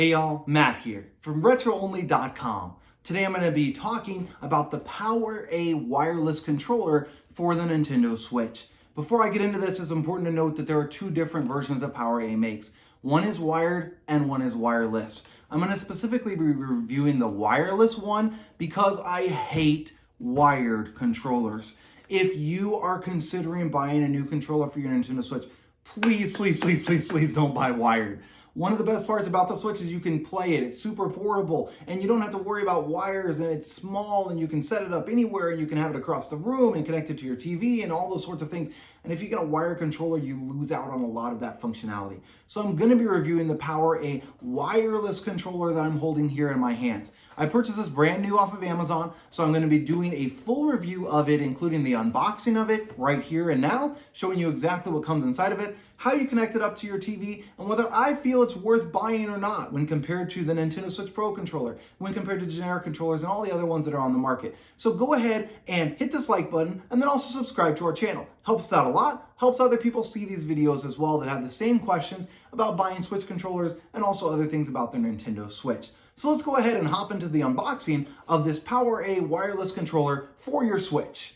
Hey y'all, Matt here from RetroOnly.com. Today I'm going to be talking about the PowerA Wireless controller for the Nintendo Switch. Before I get into this, it's important to note that there are two different versions that PowerA makes. One is wired and one is wireless. I'm going to specifically be reviewing the wireless one because I hate wired controllers. If you are considering buying a new controller for your Nintendo Switch, please don't buy wired. One of the best parts about the Switch is you can play it. It's super portable and you don't have to worry about wires, and it's small and you can set it up anywhere and you can have it across the room and connect it to your TV and all those sorts of things. And if you get a wired controller, you lose out on a lot of that functionality. So I'm going to be reviewing the PowerA wireless controller that I'm holding here in my hands. I purchased this brand new off of Amazon, so I'm going to be doing a full review of it, including the unboxing of it right here and now, showing you exactly what comes inside of it, how you connect it up to your TV, and whether I feel it's worth buying or not when compared to the Nintendo Switch Pro controller, when compared to generic controllers and all the other ones that are on the market. So go ahead and hit this like button and then also subscribe to our channel. Helps out a lot, helps other people see these videos as well that have the same questions about buying Switch controllers and also other things about their Nintendo Switch. So let's go ahead and hop into the unboxing of this PowerA wireless controller for your Switch.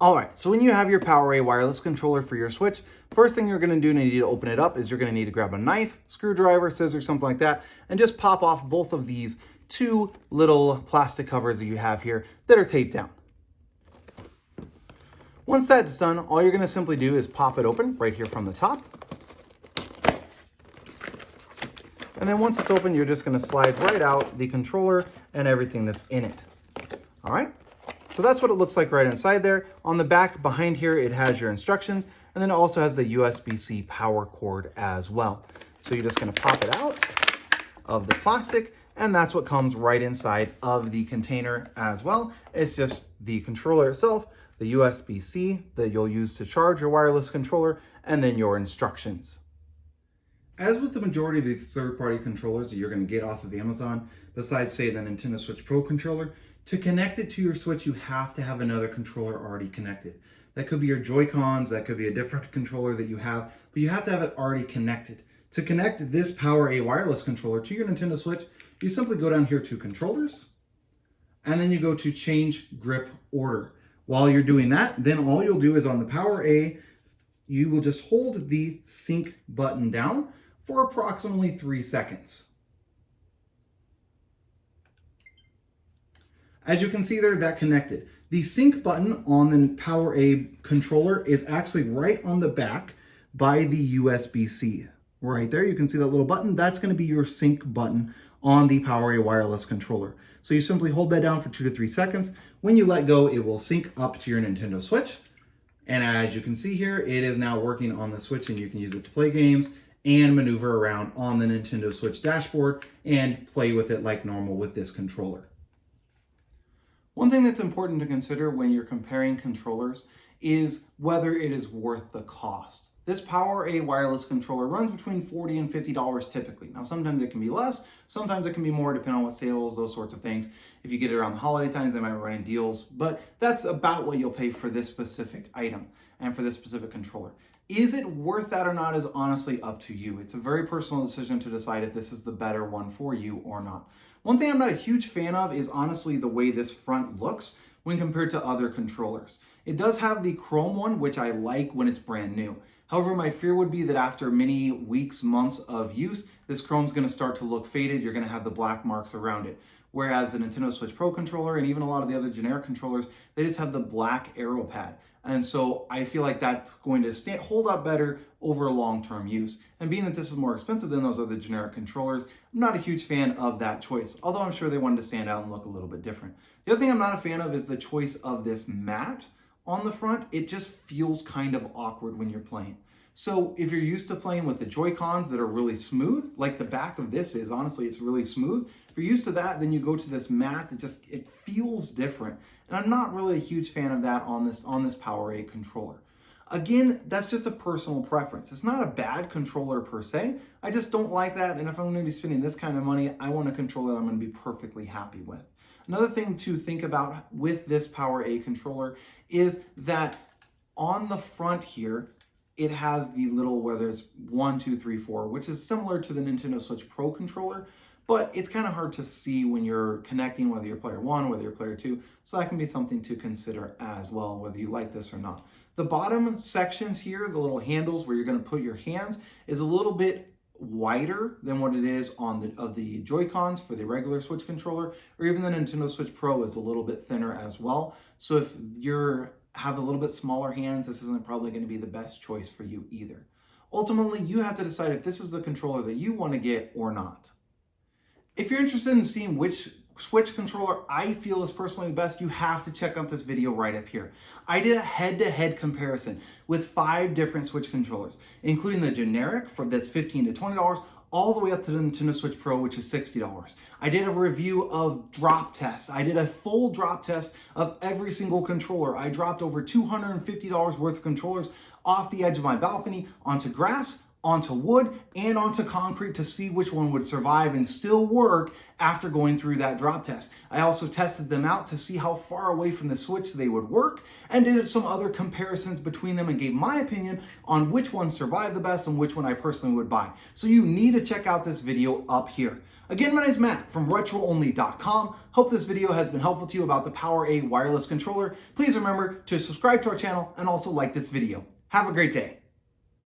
Alright, so when you have your PowerA wireless controller for your Switch, first thing you're going to do to need to open it up is you're going to need to grab a knife, screwdriver, scissors, something like that, and just pop off both of these two little plastic covers that you have here that are taped down. Once that's done, all you're going to simply do is pop it open right here from the top. And then once it's open, you're just going to slide right out the controller and everything that's in it. All right, so that's what it looks like right inside there. On the back behind here, it has your instructions, and then it also has the USB-C power cord as well. So you're just going to pop it out of the plastic, and that's what comes right inside of the container as well. It's just the controller itself, the USB-C that you'll use to charge your wireless controller, and then your instructions. As with the majority of the third-party controllers that you're going to get off of Amazon, besides, say, the Nintendo Switch Pro controller, to connect it to your Switch, you have to have another controller already connected. That could be your Joy-Cons, that could be a different controller that you have, but you have to have it already connected. To connect this PowerA wireless controller to your Nintendo Switch, you simply go down here to Controllers, and then you go to Change Grip Order. While you're doing that, then all you'll do is on the PowerA, you will just hold the sync button down for approximately 3 seconds. As you can see there, that connected. The sync button on the PowerA controller is actually right on the back by the USB-C. Right there, you can see that little button. That's going to be your sync button on the PowerA wireless controller. So you simply hold that down for 2 to 3 seconds. When you let go, it will sync up to your Nintendo Switch. And as you can see here, it is now working on the Switch, and you can use it to play games and maneuver around on the Nintendo Switch dashboard and play with it like normal with this controller. One thing that's important to consider when you're comparing controllers is whether it is worth the cost. This PowerA wireless controller runs between $40 and $50 typically. Now, sometimes it can be less, sometimes it can be more, depending on what sales, those sorts of things. If you get it around the holiday times, they might run in deals, but that's about what you'll pay for this specific item and for this specific controller. Is it worth that or not is honestly up to you. It's a very personal decision to decide if this is the better one for you or not. One thing I'm not a huge fan of is honestly the way this front looks when compared to other controllers. It does have the chrome one, which I like when it's brand new. However, my fear would be that after many weeks, months of use, this chrome's going to start to look faded. You're going to have the black marks around it. Whereas the Nintendo Switch Pro controller and even a lot of the other generic controllers, they just have the black arrow pad. And so I feel like that's going to hold up better over long-term use. And being that this is more expensive than those other generic controllers, I'm not a huge fan of that choice, although I'm sure they wanted to stand out and look a little bit different. The other thing I'm not a fan of is the choice of this mat on the front. It just feels kind of awkward when you're playing. So if you're used to playing with the Joy-Cons that are really smooth, like the back of this is, honestly, it's really smooth. If you're used to that, then you go to this mat, it feels different. And I'm not really a huge fan of that on this PowerA controller. Again, that's just a personal preference. It's not a bad controller per se. I just don't like that. And if I'm going to be spending this kind of money, I want a controller that I'm going to be perfectly happy with. Another thing to think about with this PowerA controller is that on the front here, it has the little where there's 1, 2, 3, 4, which is similar to the Nintendo Switch Pro controller, but it's kind of hard to see when you're connecting, whether you're player 1, whether you're player 2. So that can be something to consider as well, whether you like this or not. The bottom sections here, the little handles where you're going to put your hands, is a little bit wider than what it is on the Joy-Cons for the regular Switch controller, or even the Nintendo Switch Pro is a little bit thinner as well. So if you have a little bit smaller hands, this isn't probably going to be the best choice for you either. Ultimately, you have to decide if this is the controller that you want to get or not. If you're interested in seeing which Switch controller I feel is personally the best, you have to check out this video right up here. I did a head-to-head comparison with 5 different Switch controllers, including the generic that's $15 to $20, all the way up to the Nintendo Switch Pro, which is $60. I did a review of drop tests. I did a full drop test of every single controller. I dropped over $250 worth of controllers off the edge of my balcony onto grass, onto wood, and onto concrete to see which one would survive and still work after going through that drop test. I also tested them out to see how far away from the Switch they would work, and did some other comparisons between them and gave my opinion on which one survived the best and which one I personally would buy. So you need to check out this video up here. Again, my name is Matt from RetroOnly.com. Hope this video has been helpful to you about the PowerA Wireless controller. Please remember to subscribe to our channel and also like this video. Have a great day.